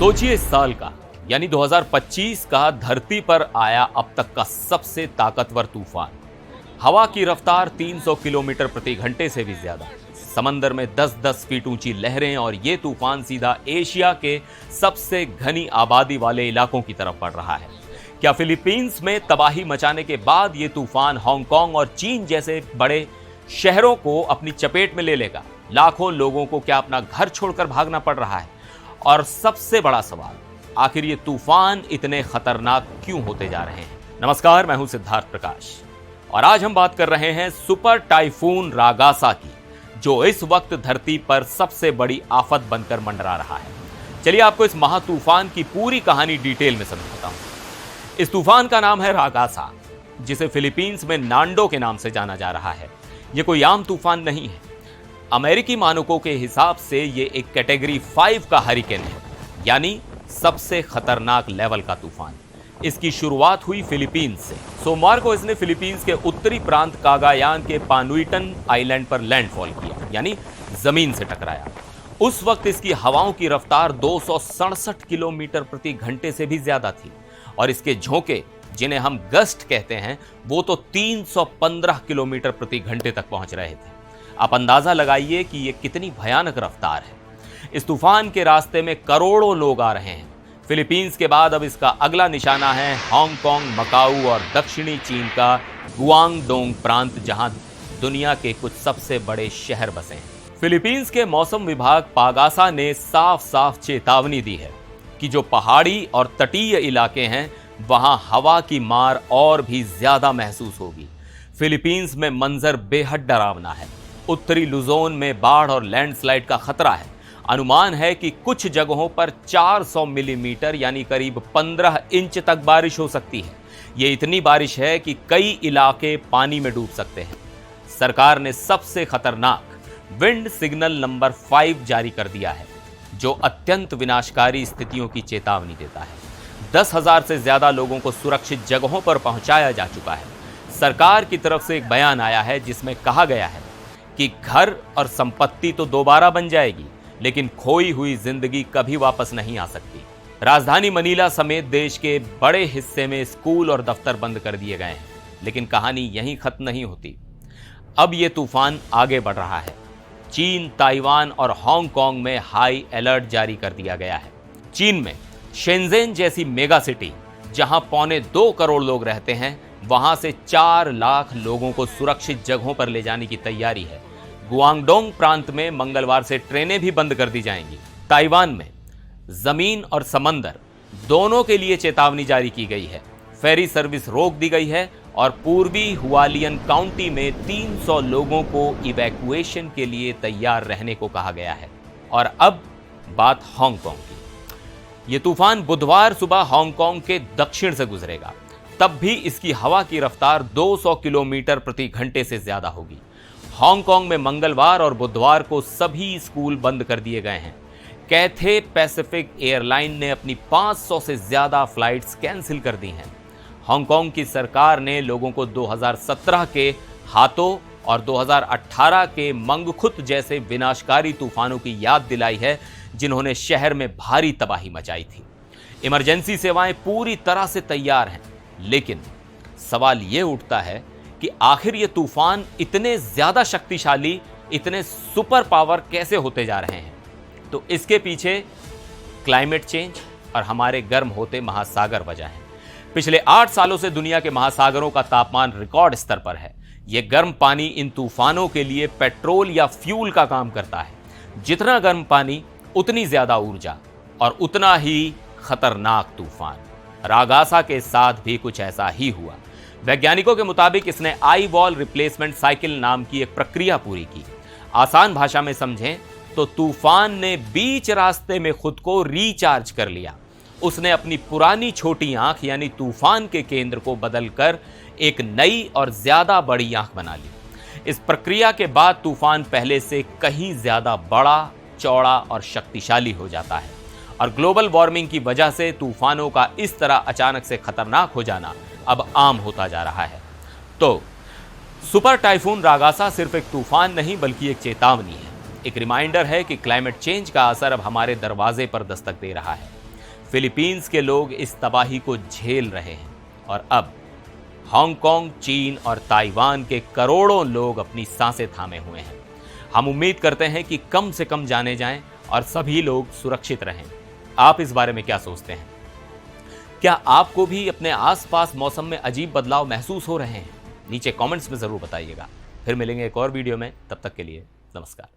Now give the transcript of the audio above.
सोचिए इस साल का यानी 2025 का धरती पर आया अब तक का सबसे ताकतवर तूफान। हवा की रफ्तार 300 किलोमीटर प्रति घंटे से भी ज्यादा, समंदर में 10-10 फीट ऊंची लहरें और ये तूफान सीधा एशिया के सबसे घनी आबादी वाले इलाकों की तरफ बढ़ रहा है। क्या फिलीपींस में तबाही मचाने के बाद ये तूफान हांगकांग और चीन जैसे बड़े शहरों को अपनी चपेट में ले लेगा? लाखों लोगों को क्या अपना घर छोड़कर भागना पड़ रहा है? और सबसे बड़ा सवाल, आखिर ये तूफान इतने खतरनाक क्यों होते जा रहे हैं? नमस्कार, मैं हूं सिद्धार्थ प्रकाश और आज हम बात कर रहे हैं सुपर टाइफून रागासा की, जो इस वक्त धरती पर सबसे बड़ी आफत बनकर मंडरा रहा है। चलिए आपको इस महातूफान की पूरी कहानी डिटेल में समझाता हूं। इस तूफान का नाम है रागासा, जिसे फिलीपींस में नांडो के नाम से जाना जा रहा है। यह कोई आम तूफान नहीं है। अमेरिकी मानकों के हिसाब से यह एक कैटेगरी 5 का हरिकेन है, यानी सबसे खतरनाक लेवल का तूफान। इसकी शुरुआत हुई फिलीपींस से। सोमवार को इसने फिलीपींस के उत्तरी प्रांत कागायान के पानुइटन आइलैंड पर लैंडफॉल किया, यानी जमीन से टकराया। उस वक्त इसकी हवाओं की रफ्तार 267 किलोमीटर प्रति घंटे से भी ज्यादा थी और इसके झोंके, जिन्हें हम गस्ट कहते हैं, वो तो 315 किलोमीटर प्रति घंटे तक पहुंच रहे थे। आप अंदाजा लगाइए कि यह कितनी भयानक रफ्तार है। इस तूफान के रास्ते में करोड़ों लोग आ रहे हैं। फिलीपींस के बाद अब इसका अगला निशाना है हांगकांग, मकाऊ और दक्षिणी चीन का गुआंगडोंग प्रांत, जहां दुनिया के कुछ सबसे बड़े शहर बसे हैं। फिलीपींस के मौसम विभाग पागासा ने साफ साफ चेतावनी दी है कि जो पहाड़ी और तटीय इलाके हैं, वहां हवा की मार और भी ज्यादा महसूस होगी। फिलीपींस में मंजर बेहद डरावना है। उत्तरी लुजोन में बाढ़ और लैंडस्लाइड का खतरा है। अनुमान है कि कुछ जगहों पर 400 मिलीमीटर यानी करीब 15 इंच तक बारिश हो सकती है। ये इतनी बारिश है कि कई इलाके पानी में डूब सकते हैं। सरकार ने सबसे खतरनाक विंड सिग्नल नंबर 5 जारी कर दिया है, जो अत्यंत विनाशकारी स्थितियों की चेतावनी देता है। 10,000 से ज्यादा लोगों को सुरक्षित जगहों पर पहुंचाया जा चुका है। सरकार की तरफ से एक बयान आया है जिसमें कहा गया है कि घर और संपत्ति तो दोबारा बन जाएगी, लेकिन खोई हुई जिंदगी कभी वापस नहीं आ सकती। राजधानी मनीला समेत देश के बड़े हिस्से में स्कूल और दफ्तर बंद कर दिए गए हैं, लेकिन कहानी यहीं खत्म नहीं होती। अब यह तूफान आगे बढ़ रहा है। चीन, ताइवान और हांगकांग में हाई अलर्ट जारी कर दिया गया है। चीन में शेंजेन जैसी मेगा सिटी, जहां 2.25 करोड़ लोग रहते हैं, वहां से 4 लाख लोगों को सुरक्षित जगहों पर ले जाने की तैयारी है। गुआंगडोंग प्रांत में मंगलवार से ट्रेनें भी बंद कर दी जाएंगी। ताइवान में जमीन और समंदर दोनों के लिए चेतावनी जारी की गई है। फेरी सर्विस रोक दी गई है और पूर्वी हुआलियन काउंटी में 300 लोगों को इवैक्यूएशन के लिए तैयार रहने को कहा गया है। और अब बात हांगकांग की। यह तूफान बुधवार सुबह हांगकांग के दक्षिण से गुजरेगा। तब भी इसकी हवा की रफ्तार 200 किलोमीटर प्रति घंटे से ज्यादा होगी। हांगकांग में मंगलवार और बुधवार को सभी स्कूल बंद कर दिए गए हैं। कैथे पैसिफिक एयरलाइन ने अपनी 500 से ज्यादा फ्लाइट्स कैंसिल कर दी हैं। हांगकांग की सरकार ने लोगों को 2017 के हाथों और 2018 के मंगखुत जैसे विनाशकारी तूफानों की याद दिलाई है, जिन्होंने शहर में भारी तबाही मचाई थी। इमरजेंसी सेवाएं पूरी तरह से तैयार हैं, लेकिन सवाल यह उठता है कि आखिर ये तूफान इतने ज्यादा शक्तिशाली, इतने सुपर पावर कैसे होते जा रहे हैं? तो इसके पीछे क्लाइमेट चेंज और हमारे गर्म होते महासागर वजह है। पिछले 8 सालों से दुनिया के महासागरों का तापमान रिकॉर्ड स्तर पर है। यह गर्म पानी इन तूफानों के लिए पेट्रोल या फ्यूल का काम करता है। जितना गर्म पानी, उतनी ज्यादा ऊर्जा और उतना ही खतरनाक तूफान। रागासा के साथ भी कुछ ऐसा ही हुआ। वैज्ञानिकों के मुताबिक इसने आई वॉल रिप्लेसमेंट साइकिल नाम की एक प्रक्रिया पूरी की। आसान भाषा में समझें तो तूफान ने बीच रास्ते में खुद को रिचार्ज कर लिया। उसने अपनी पुरानी छोटी आंख यानी तूफान के केंद्र को बदलकर एक नई और ज्यादा बड़ी आंख बना ली। इस प्रक्रिया के बाद तूफान पहले से कहीं ज्यादा बड़ा, चौड़ा और शक्तिशाली हो जाता है। और ग्लोबल वार्मिंग की वजह से तूफानों का इस तरह अचानक से खतरनाक हो जाना अब आम होता जा रहा है। तो सुपर टाइफून रागासा सिर्फ एक तूफान नहीं, बल्कि एक चेतावनी है, एक रिमाइंडर है कि क्लाइमेट चेंज का असर अब हमारे दरवाजे पर दस्तक दे रहा है। फिलीपींस के लोग इस तबाही को झेल रहे हैं और अब हांगकांग, चीन और ताइवान के करोड़ों लोग अपनी सांसें थामे हुए हैं। हम उम्मीद करते हैं कि कम से कम जाने जाएं और सभी लोग सुरक्षित रहें। आप इस बारे में क्या सोचते हैं? क्या आपको भी अपने आसपास मौसम में अजीब बदलाव महसूस हो रहे हैं? नीचे कमेंट्स में जरूर बताइएगा। फिर मिलेंगे एक और वीडियो में, तब तक के लिए नमस्कार।